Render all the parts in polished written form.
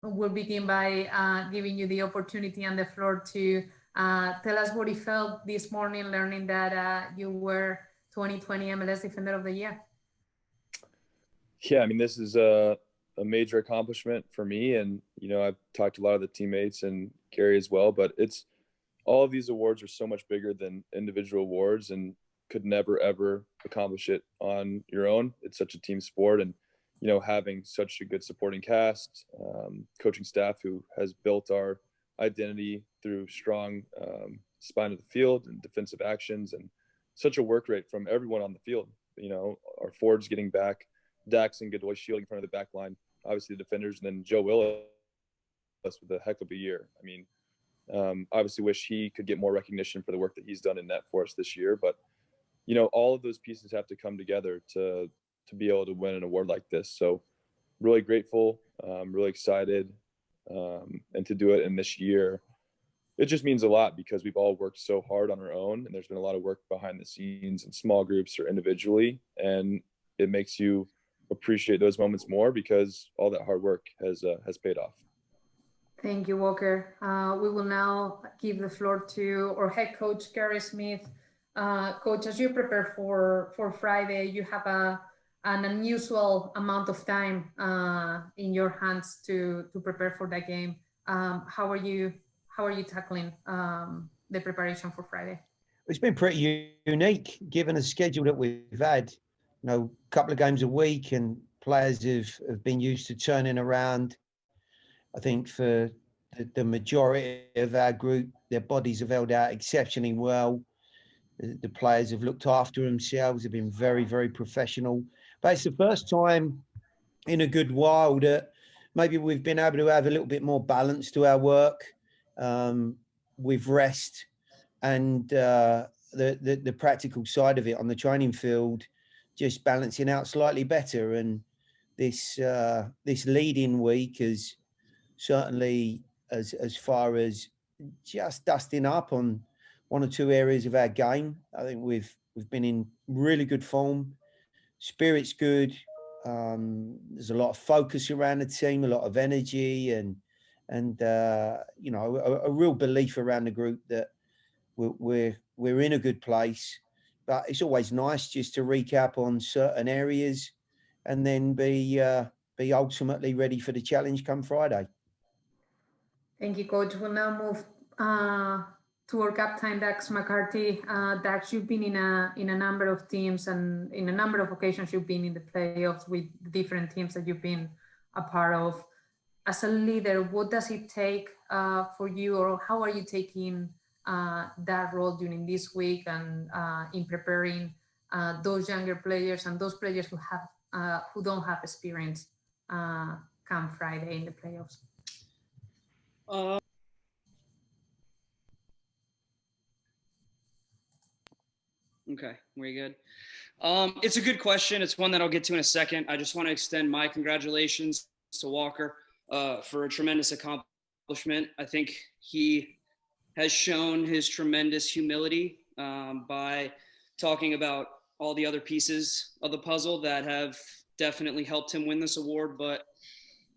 we'll begin by giving you the opportunity and the floor to tell us what you felt this morning learning that you were 2020 MLS Defender of the Year. Yeah, I mean, this is a major accomplishment for me. And, I've talked to a lot of the teammates and Gary as well, but all of these awards are so much bigger than individual awards and could never, ever accomplish it on your own. It's such a team sport. And, having such a good supporting cast, coaching staff who has built our identity through strong spine of the field and defensive actions and such a work rate from everyone on the field. Our forwards getting back, Dax and Godoy shielding in front of the back line, obviously the defenders, and then Joe Willis with a heck of a year. I mean, obviously wish he could get more recognition for the work that he's done in net for us this year. But, all of those pieces have to come together to be able to win an award like this. So really grateful, really excited, and to do it in this year. It just means a lot because we've all worked so hard on our own, and there's been a lot of work behind the scenes in small groups or individually. And it makes you appreciate those moments more because all that hard work has paid off. Thank you, Walker. We will now give the floor to our head coach, Gary Smith. Coach, as you prepare for Friday, you have an unusual amount of time in your hands to prepare for that game. How are you tackling the preparation for Friday? It's been pretty unique given the schedule that we've had. A couple of games a week, and players have been used to turning around. I think for the majority of our group, their bodies have held out exceptionally well. The players have looked after themselves, have been very, very professional. But it's the first time in a good while that maybe we've been able to have a little bit more balance to our work with rest and the practical side of it on the training field, just balancing out slightly better. And this lead-in week is certainly as far as just dusting up on one or two areas of our game. I think we've been in really good form. Spirit's good. There's a lot of focus around the team, a lot of energy, and a real belief around the group that we're in a good place. But it's always nice just to recap on certain areas and then be ultimately ready for the challenge come Friday. Thank you, Coach. We'll now move to our captain, Dax McCarty. Dax, you've been in a number of teams, and in a number of occasions you've been in the playoffs with different teams that you've been a part of. As a leader, what does it take for you, or how are you taking that role during this week and in preparing those younger players and those players who don't have experience come Friday in the playoffs? Okay, very good. It's a good question. It's one that I'll get to in a second. I just want to extend my congratulations to Walker for a tremendous accomplishment. I think he has shown his tremendous humility by talking about all the other pieces of the puzzle that have definitely helped him win this award. But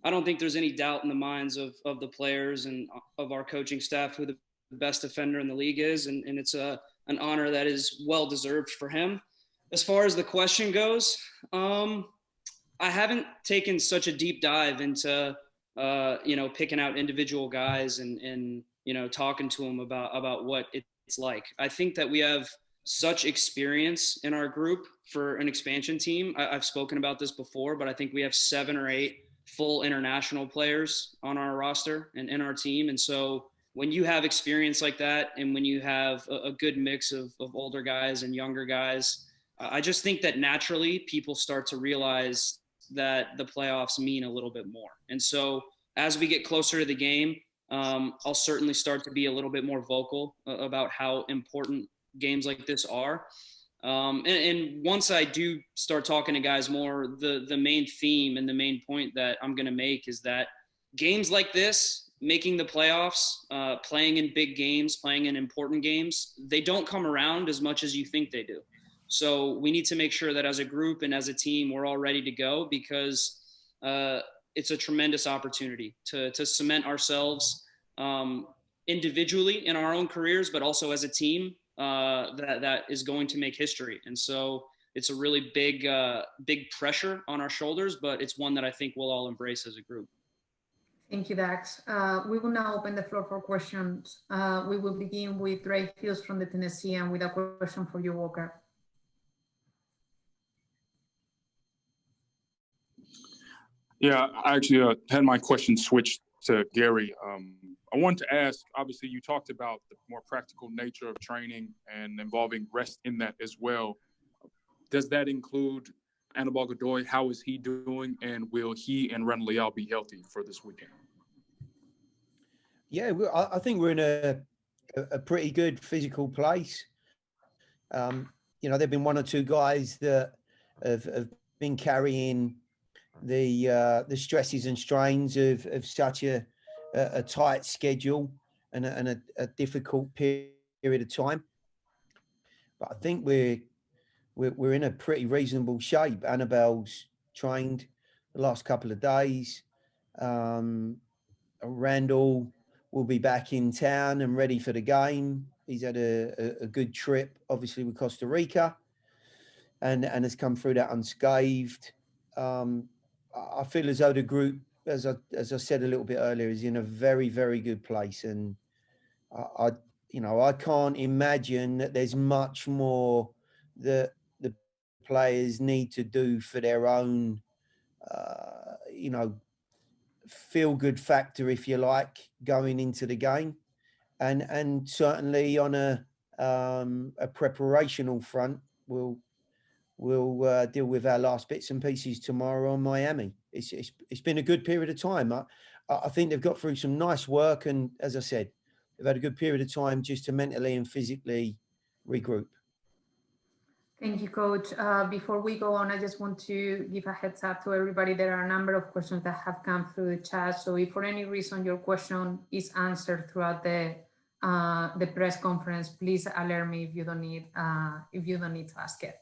I don't think there's any doubt in the minds of the players and of our coaching staff who the best defender in the league is. And it's an honor that is well-deserved for him. As far as the question goes, I haven't taken such a deep dive into, picking out individual guys and talking to them about what it's like. I think that we have such experience in our group for an expansion team. I've spoken about this before, but I think we have 7 or 8 full international players on our roster and in our team. And so when you have experience like that, and when you have a good mix of older guys and younger guys, I just think that naturally people start to realize that the playoffs mean a little bit more. And so as we get closer to the game, I'll certainly start to be a little bit more vocal about how important games like this are. And once I do start talking to guys more, the main theme and the main point that I'm going to make is that games like this, making the playoffs, playing in big games, playing in important games, they don't come around as much as you think they do. So we need to make sure that as a group and as a team, we're all ready to go, because it's a tremendous opportunity to cement ourselves individually in our own careers, but also as a team that is going to make history. And so it's a really big pressure on our shoulders, but it's one that I think we'll all embrace as a group. Thank you, Dax. We will now open the floor for questions. We will begin with Ray Hughes from the Tennessean with a question for you, Walker. Yeah, I actually had my question switched to Gary. I wanted to ask, obviously you talked about the more practical nature of training and involving rest in that as well. Does that include Anibal Godoy? How is he doing? And will he and Ren Leal be healthy for this weekend? Yeah, I think we're in a pretty good physical place. You know, there've been one or two guys that have been carrying the stresses and strains of such a tight schedule and a difficult period of time. But I think we're in a pretty reasonable shape. Annabelle's trained the last couple of days. Randall will be back in town and ready for the game. He's had a good trip, obviously, with Costa Rica, and has come through that unscathed. I feel as though the group, as I said a little bit earlier, is in a very, very good place, and I can't imagine that there's much more that the players need to do for their own, feel good factor, if you like, going into the game, and certainly on a preparational front, we'll deal with our last bits and pieces tomorrow on Miami. It's been a good period of time. I think they've got through some nice work, and as I said, they've had a good period of time just to mentally and physically regroup. Thank you, Coach. Before we go on, I just want to give a heads up to everybody. There are a number of questions that have come through the chat. So if for any reason your question is answered throughout the press conference, please alert me if you don't need to ask it.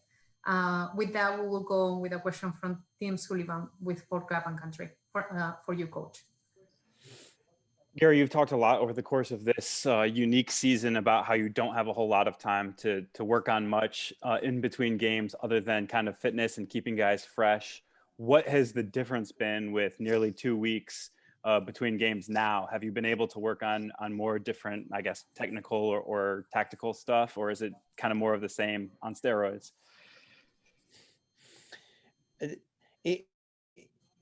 With that, we will go on with a question from Tim Sullivan with For Club and Country for you, Coach. Gary, you've talked a lot over the course of this unique season about how you don't have a whole lot of time to work on much in between games other than kind of fitness and keeping guys fresh. What has the difference been with nearly 2 weeks between games now? Have you been able to work on more different, I guess, technical or tactical stuff, or is it kind of more of the same on steroids?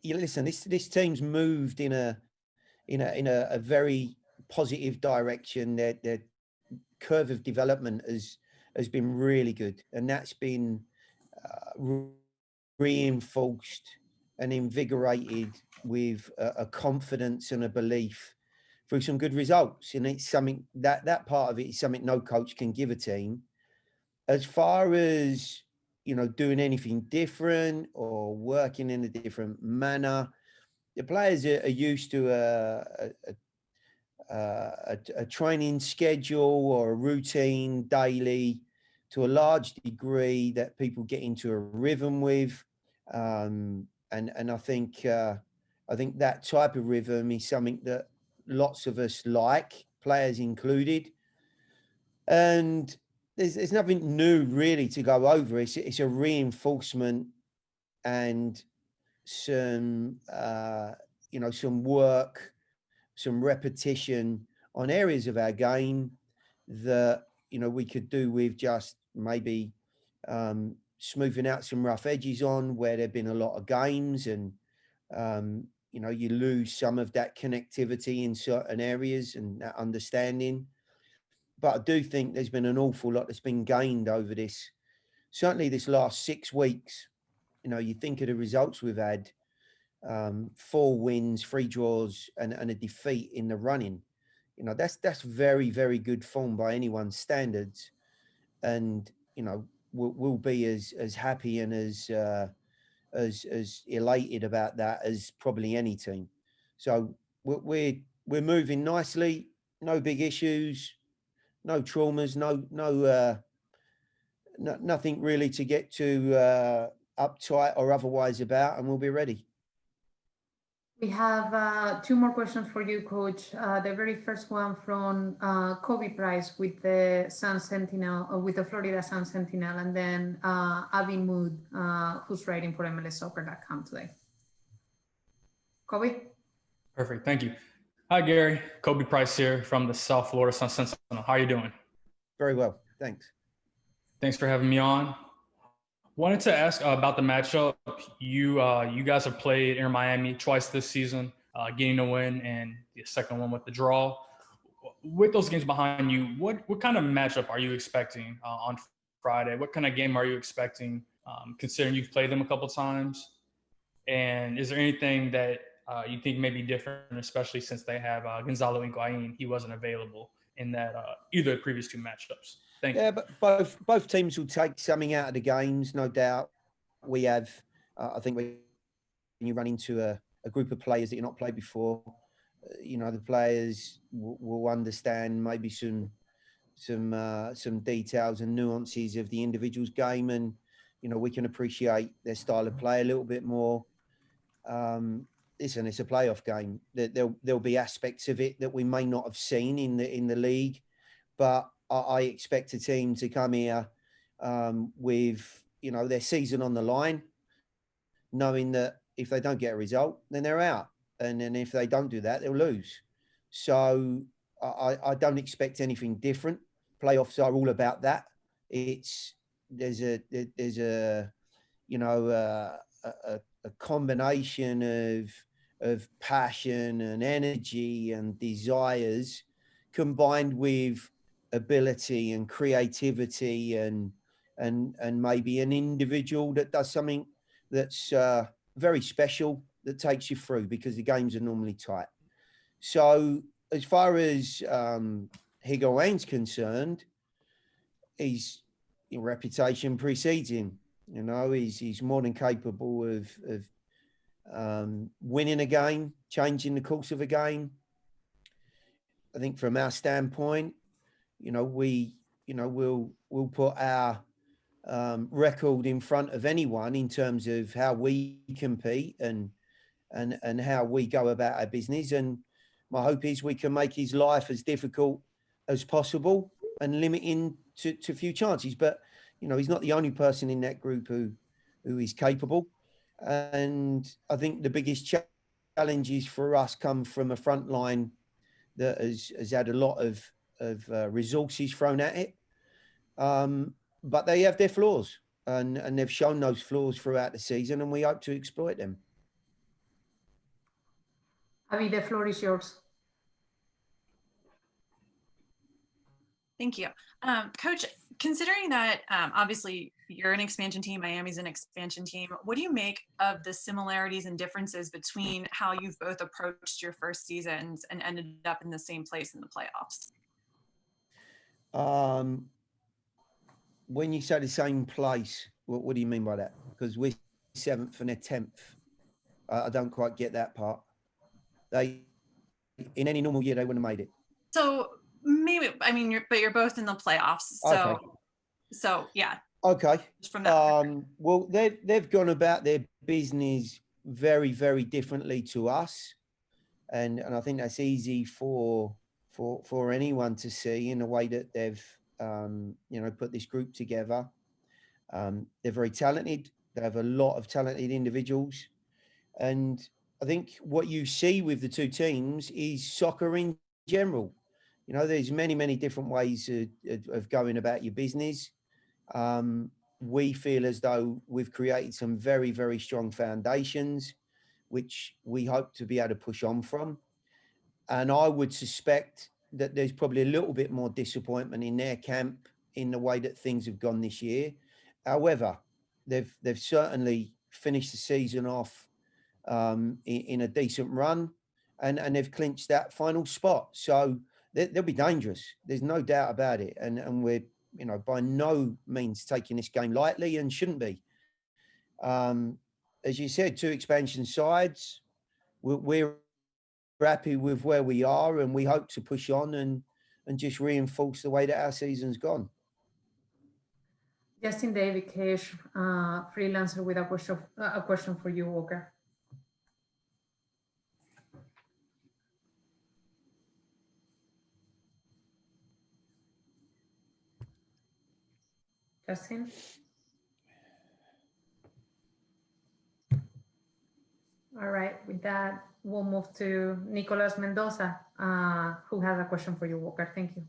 Listen, this team's moved in a very positive direction. Their curve of development has been really good, and that's been reinforced and invigorated with a confidence and a belief through some good results. And it's something that part of it is something no coach can give a team. As far as doing anything different or working in a different manner, the players are used to a training schedule or a routine daily to a large degree that people get into a rhythm with. And I think that type of rhythm is something that lots of us like, players included. And there's nothing new really to go over. It's a reinforcement and some some work, some repetition on areas of our game that we could do with just maybe smoothing out some rough edges on where there've been a lot of games, and you lose some of that connectivity in certain areas and that understanding. But I do think there's been an awful lot that's been gained over certainly this last 6 weeks. You think of the results we've had, 4 wins, 3 draws, and a defeat in the running. That's very, very good form by anyone's standards. And, we'll be as happy and as elated about that as probably any team. So we're moving nicely, no big issues, no traumas, nothing really to get too uptight or otherwise about, and we'll be ready. We have two more questions for you, Coach. The very first one from Kobe Price with the Sun Sentinel, with the Florida Sun Sentinel, and then Avi Mood, who's writing for MLSsoccer.com today. Kobe? Perfect, thank you. Hi, Gary. Kobe Price here from the South Florida Sun Sentinel. How are you doing? Very well, thanks. Thanks for having me on. Wanted to ask about the matchup. You guys have played Inter Miami twice this season, getting a win and the second one with the draw. With those games behind you, what kind of matchup are you expecting on Friday? What kind of game are you expecting, considering you've played them a couple times? And is there anything that you think may be different, especially since they have Gonzalo Higuain? He wasn't available in that either of the previous two matchups. Thank you. Yeah, but both teams will take something out of the games, no doubt. We have, I think, when you run into a group of players that you've not played before, the players will understand maybe some details and nuances of the individual's game, and we can appreciate their style of play a little bit more. Listen, it's a playoff game. There'll be aspects of it that we may not have seen in the league, but I expect a team to come here with their season on the line, knowing that if they don't get a result, then they're out, and then if they don't do that, they'll lose. So I don't expect anything different. Playoffs are all about that. There's a combination of passion and energy and desires combined with ability and creativity and maybe an individual that does something that's very special that takes you through, because the games are normally tight. So as far as Higuain's concerned, his reputation precedes him. He's more than capable of winning a game, changing the course of a game. I think from our standpoint, we'll put our record in front of anyone in terms of how we compete and how we go about our business. And my hope is we can make his life as difficult as possible and limit him to few chances. But, he's not the only person in that group who is capable. And I think the biggest challenges for us come from a front line that has had a lot of resources thrown at it. But they have their flaws, and they've shown those flaws throughout the season, and we hope to exploit them. Avi, the floor is yours. Thank you. Coach, considering that obviously you're an expansion team, Miami's an expansion team, what do you make of the similarities and differences between how you've both approached your first seasons and ended up in the same place in the playoffs? When you say the same place, what do you mean by that? Because we're 7th and they're 10th. I don't quite get that part. In any normal year, they wouldn't have made it. So maybe, you're both in the playoffs. So, okay. So yeah. Okay. From that well, they've gone about their business very, very differently to us, and I think that's easy for anyone to see in the way that they've put this group together. They're very talented. They have a lot of talented individuals, and I think what you see with the two teams is soccer in general. There's many, many different ways of going about your business. We feel as though we've created some very, very strong foundations, which we hope to be able to push on from. And I would suspect that there's probably a little bit more disappointment in their camp in the way that things have gone this year. However, they've certainly finished the season off in a decent run, and they've clinched that final spot. So they'll be dangerous. There's no doubt about it. And we're, by no means taking this game lightly, and shouldn't be. As you said, two expansion sides. We're happy with where we are, and we hope to push on and just reinforce the way that our season's gone. Justin David Cash, freelancer, with a question for you, Walker. Justin? All right, with that, we'll move to Nicolas Mendoza, who has a question for you, Walker. Thank you.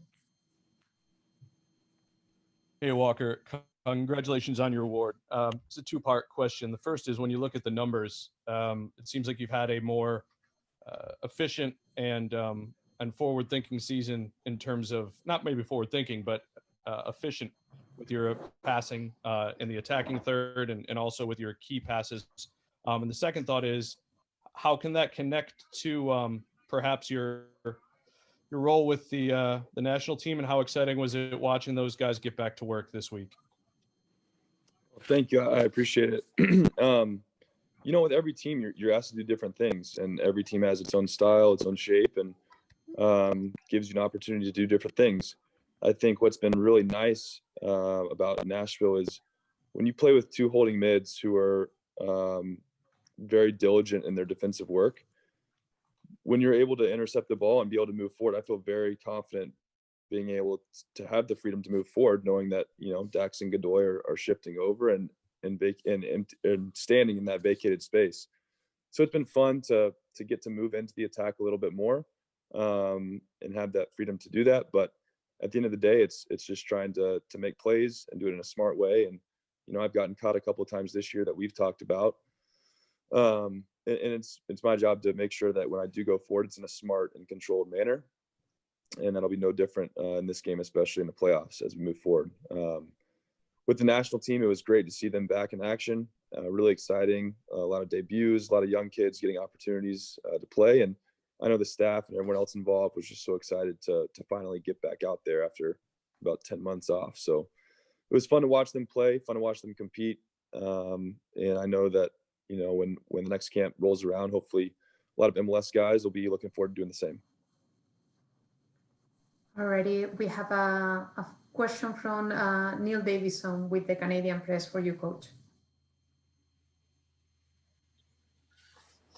Hey, Walker, congratulations on your award. It's a two-part question. The first is, when you look at the numbers, it seems like you've had a more efficient and forward-thinking season in terms of, not maybe forward-thinking, but efficient with your passing in the attacking third and also with your key passes. And the second thought is, how can that connect to perhaps your role with the national team, and how exciting was it watching those guys get back to work this week? Thank you. I appreciate it. You know, with every team, you're asked to do different things, and every team has its own style, its own shape, and gives you an opportunity to do different things. I think what's been really nice about Nashville is when you play with two holding mids who are very diligent in their defensive work, when you're able to intercept the ball and be able to move forward, I feel very confident being able to have the freedom to move forward, knowing that, you know, Dax and Godoy are shifting over and standing in that vacated space. So it's been fun to get to move into the attack a little bit more and have that freedom to do that. But at the end of the day, it's just trying to make plays and do it in a smart way. And, you know, I've gotten caught a couple of times this year that we've talked about. And it's my job to make sure that when I do go forward, it's in a smart and controlled manner. And that'll be no different in this game, especially in the playoffs as we move forward. With the national team, it was great to see them back in action. Really exciting. A lot of debuts, a lot of young kids getting opportunities to play. And I know the staff and everyone else involved was just so excited to finally get back out there after about 10 months off. So it was fun to watch them play, fun to watch them compete. And I know that, you know, when the next camp rolls around, hopefully a lot of MLS guys will be looking forward to doing the same. Alrighty, we have a question from Neil Davison with the Canadian Press for you, Coach.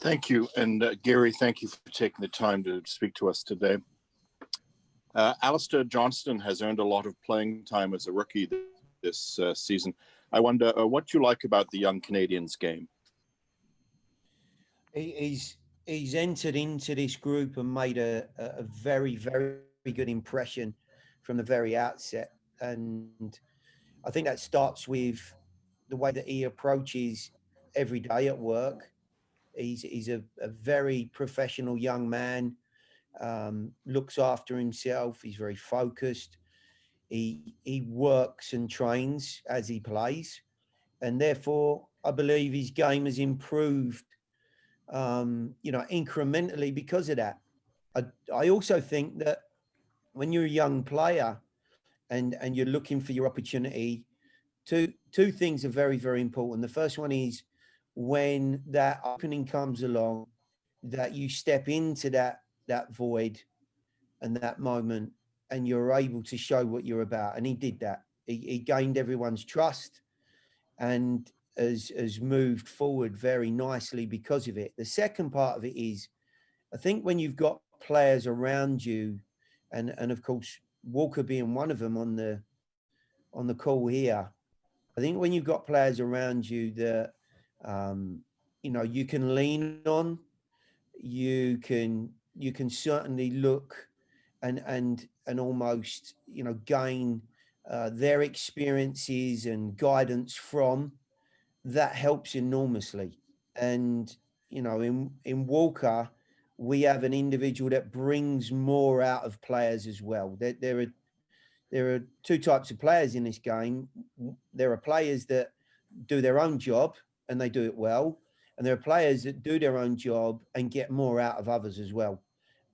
Thank you. And Gary, thank you for taking the time to speak to us today. Alistair Johnston has earned a lot of playing time as a rookie this season. I wonder what you like about the young Canadians game. He's entered into this group and made a very, very good impression from the very outset. And I think that starts with the way that he approaches every day at work. He's a very professional young man, looks after himself. He's very focused. He works and trains as he plays. And therefore, I believe his game has improved, incrementally because of that. I also think that when you're a young player and you're looking for your opportunity, two things are very, very important. The first one is when that opening comes along, that you step into that void and that moment and you're able to show what you're about. And he did that. He gained everyone's trust and has moved forward very nicely because of it. The second part of it is, I think when you've got players around you, and of course Walker being one of them on the call here, I think when you've got players around you that you can lean on, you can certainly look and almost gain their experiences and guidance from, that helps enormously. And in Walker, we have an individual that brings more out of players as well. There are two types of players in this game. There are players that do their own job and they do it well. And there are players that do their own job and get more out of others as well.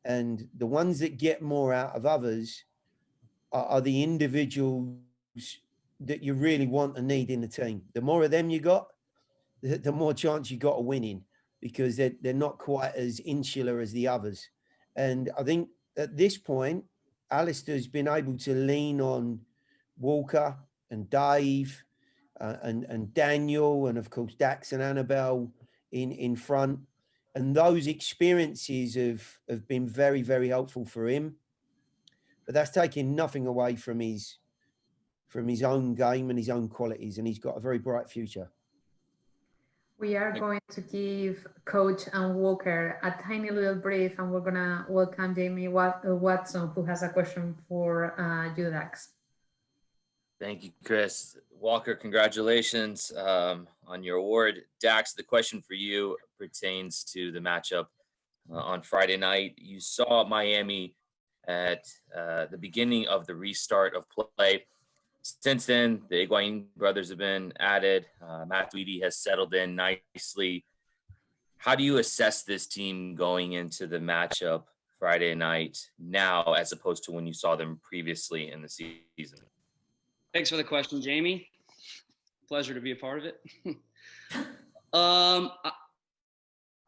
And the ones that get more out of others are the individuals that you really want and need in the team. The more of them you got, the more chance you got of winning, because they're not quite as insular as the others. And I think at this point, Alistair's been able to lean on Walker and Dave and Daniel, and of course Dax and Annabelle in front. And those experiences have been very, very helpful for him. But that's taking nothing away from his from his own game and his own qualities, and he's got a very bright future. We are going to give Coach and Walker a tiny little brief, and we're going to welcome Jamie Watson, who has a question for you, Dax. Thank you, Chris. Walker, congratulations on your award. Dax, the question for you pertains to the matchup on Friday night. You saw Miami at the beginning of the restart of play. Since then, the Higuain brothers have been added. Matt Tweedy has settled in nicely. How do you assess this team going into the matchup Friday night now, as opposed to when you saw them previously in the season? Thanks for the question, Jamie. Pleasure to be a part of it.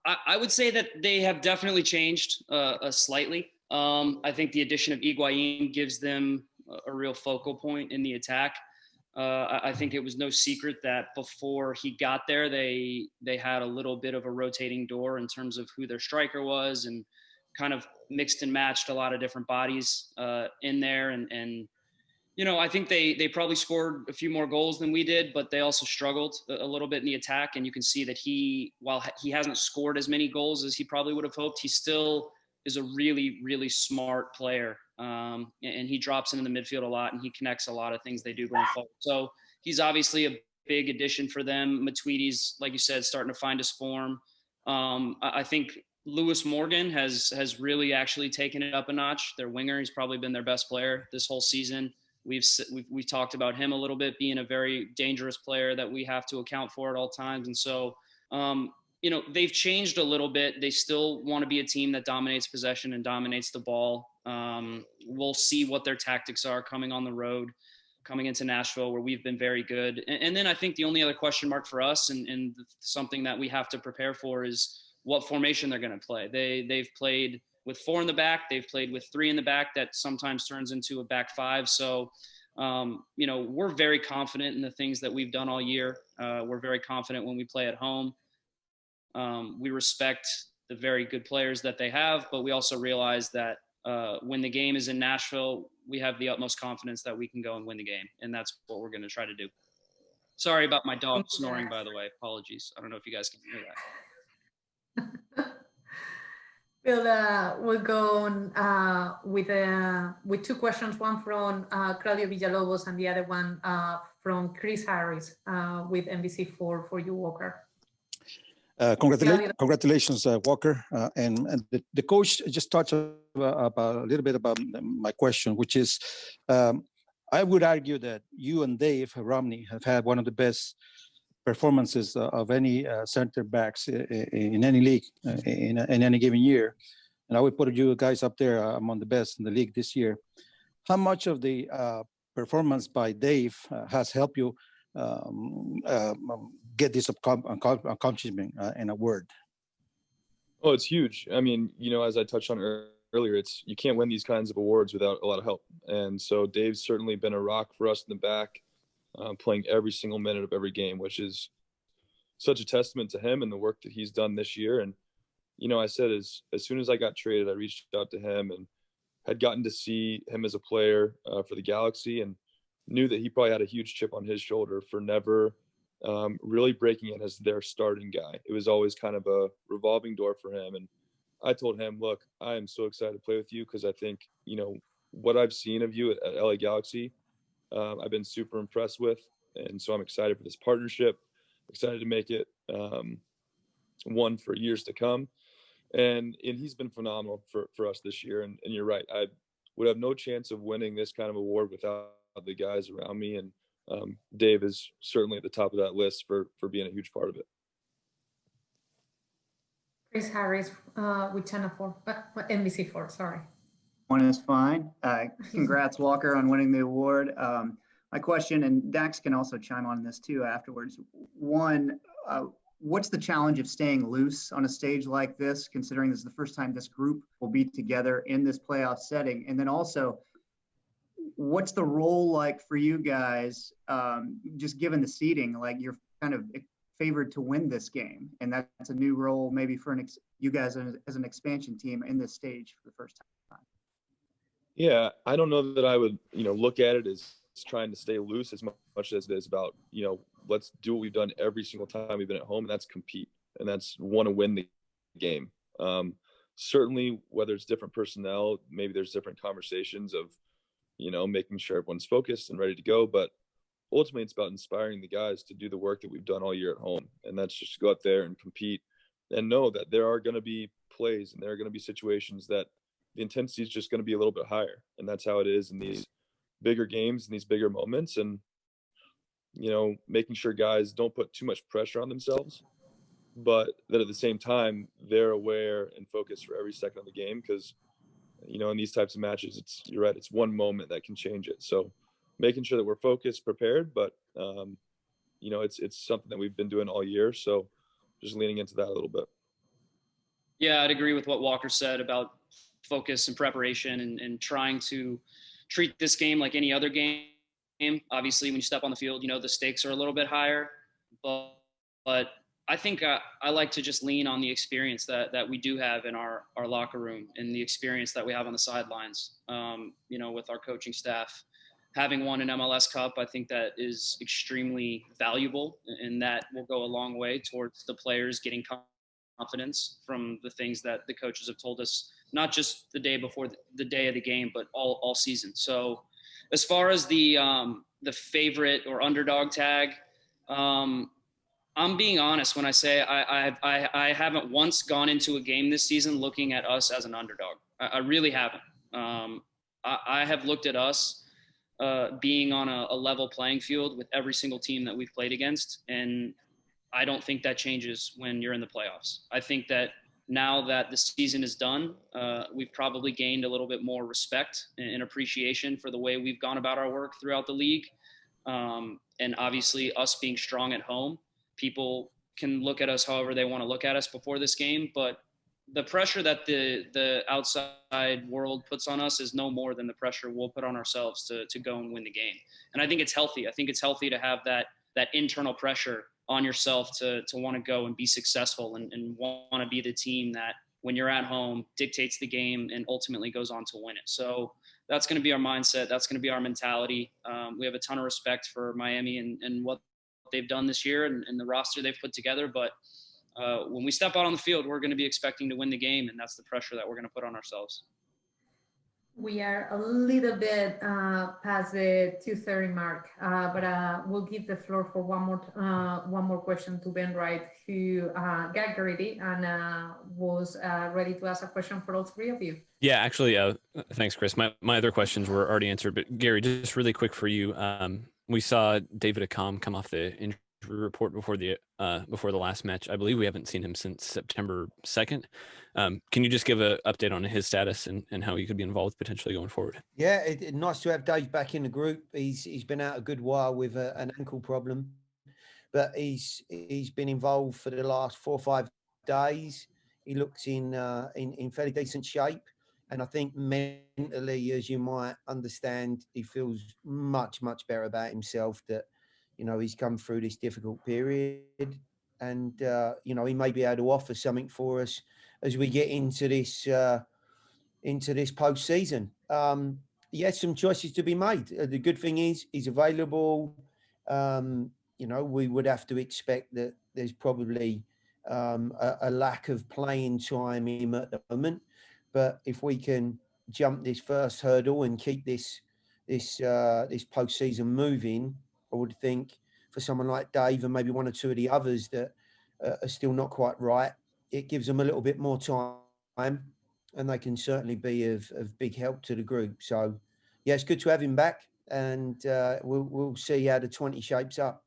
I would say that they have definitely changed slightly. I think the addition of Higuain gives them a real focal point in the attack. I think it was no secret that before he got there, they had a little bit of a rotating door in terms of who their striker was, and kind of mixed and matched a lot of different bodies in there. And you know, I think they probably scored a few more goals than we did, but they also struggled a little bit in the attack. And you can see that while he hasn't scored as many goals as he probably would have hoped, he still is a really, really smart player. And he drops into the midfield a lot, and he connects a lot of things they do going forward. So he's obviously a big addition for them. Matuidi's, like you said, starting to find his form. I think Lewis Morgan has really actually taken it up a notch. Their winger, he's probably been their best player this whole season. We've talked about him a little bit, being a very dangerous player that we have to account for at all times. And so, you know, they've changed a little bit. They still want to be a team that dominates possession and dominates the ball. We'll see what their tactics are coming on the road, coming into Nashville, where we've been very good. And then I think the only other question mark for us, and something that we have to prepare for, is what formation they're going to play. They've played with 4 in the back. They've played with 3 in the back. That sometimes turns into a back 5. So, you know, we're very confident in the things that we've done all year. We're very confident when we play at home. We respect the very good players that they have, but we also realize that when the game is in Nashville, we have the utmost confidence that we can go and win the game. And that's what we're going to try to do. Sorry about my dog snoring, by the way. Apologies. I don't know if you guys can hear that. We'll go on with 2 questions, one from Claudio Villalobos and the other one from Chris Harris with NBC4 for you, Walker. Congratulations, Walker. And the coach just touched about a little bit about my question, which is, I would argue that you and Dave Romney have had one of the best performances of any center backs in any league in any given year. And I would put you guys up there among the best in the league this year. How much of the performance by Dave has helped you get this accomplishment in a word? Oh, it's huge. I mean, you know, as I touched on earlier, you can't win these kinds of awards without a lot of help. And so Dave's certainly been a rock for us in the back, playing every single minute of every game, which is such a testament to him and the work that he's done this year. And, you know, I said as soon as I got traded, I reached out to him and had gotten to see him as a player for the Galaxy, and knew that he probably had a huge chip on his shoulder for never really breaking in as their starting guy. It was always kind of a revolving door for him. And I told him, look, I am so excited to play with you, because I think, you know, what I've seen of you at LA Galaxy, I've been super impressed with. And so I'm excited for this partnership, excited to make it one for years to come. And he's been phenomenal for us this year. And you're right, I would have no chance of winning this kind of award without the guys around me. And Dave is certainly at the top of that list for being a huge part of it. Chris Harris with Channel 4, NBC4, sorry. One is fine. Congrats, Walker, on winning the award. My question, and Dax can also chime on this too afterwards. One, what's the challenge of staying loose on a stage like this, considering this is the first time this group will be together in this playoff setting? And then also, what's the role like for you guys, just given the seeding? Like, you're kind of favored to win this game, and that's a new role maybe for you guys as an expansion team in this stage for the first time. Yeah, I don't know that I would, you know, look at it as trying to stay loose as much as it is about, let's do what we've done every single time we've been at home, and that's compete, and that's want to win the game. Certainly, whether it's different personnel, maybe there's different conversations of, making sure everyone's focused and ready to go. But ultimately, it's about inspiring the guys to do the work that we've done all year at home. And that's just to go out there and compete and know that there are going to be plays and there are going to be situations that the intensity is just going to be a little bit higher. And that's how it is in these bigger games and these bigger moments. And, making sure guys don't put too much pressure on themselves, but that at the same time, they're aware and focused for every second of the game. Because, in these types of matches, you're right, it's one moment that can change it. So making sure that we're focused, prepared, but, it's something that we've been doing all year. So just leaning into that a little bit. Yeah, I'd agree with what Walker said about focus and preparation and trying to treat this game like any other game. Obviously, when you step on the field, the stakes are a little bit higher, but I think I like to just lean on the experience that we do have in our locker room and the experience that we have on the sidelines, with our coaching staff. Having won an MLS Cup, I think that is extremely valuable, and that will go a long way towards the players getting confidence from the things that the coaches have told us, not just the day before the day of the game, but all season. So as far as the favorite or underdog tag, I'm being honest when I say I haven't once gone into a game this season looking at us as an underdog. I really haven't. I have looked at us being on a level playing field with every single team that we've played against, and I don't think that changes when you're in the playoffs. I think that now that the season is done, we've probably gained a little bit more respect and appreciation for the way we've gone about our work throughout the league. And obviously us being strong at home, people can look at us however they want to look at us before this game, but the pressure that the outside world puts on us is no more than the pressure we'll put on ourselves to go and win the game. And I think it's healthy. I think it's healthy to have that internal pressure on yourself to want to go and be successful and want to be the team that when you're at home dictates the game and ultimately goes on to win it. So that's going to be our mindset. That's going to be our mentality. We have a ton of respect for Miami and what they've done this year and the roster they've put together. But when we step out on the field, we're going to be expecting to win the game, and that's the pressure that we're going to put on ourselves. We are a little bit past the 2:30 mark, but we'll give the floor for one more question to Ben Wright, who got greedy and was ready to ask a question for all three of you. Yeah, actually, thanks, Chris. My other questions were already answered, but Gary, just really quick for you. We saw David Accam come off the injury report before the last match. I believe we haven't seen him since September 2nd. Can you just give an update on his status and how he could be involved potentially going forward? Yeah, nice to have Dave back in the group. He's been out a good while with an ankle problem, but he's been involved for the last 4 or 5 days. He looks in fairly decent shape, and I think mentally, as you might understand, he feels much better about himself. That he's come through this difficult period, and he may be able to offer something for us as we get into this postseason. Yes, some choices to be made. The good thing is he's available. We would have to expect that there's probably a lack of playing time in him at the moment. But if we can jump this first hurdle and keep this postseason moving, I would think for someone like Dave and maybe one or two of the others that are still not quite right, it gives them a little bit more time, and they can certainly be of big help to the group. So, yeah, it's good to have him back, and we'll see how the 20 shapes up.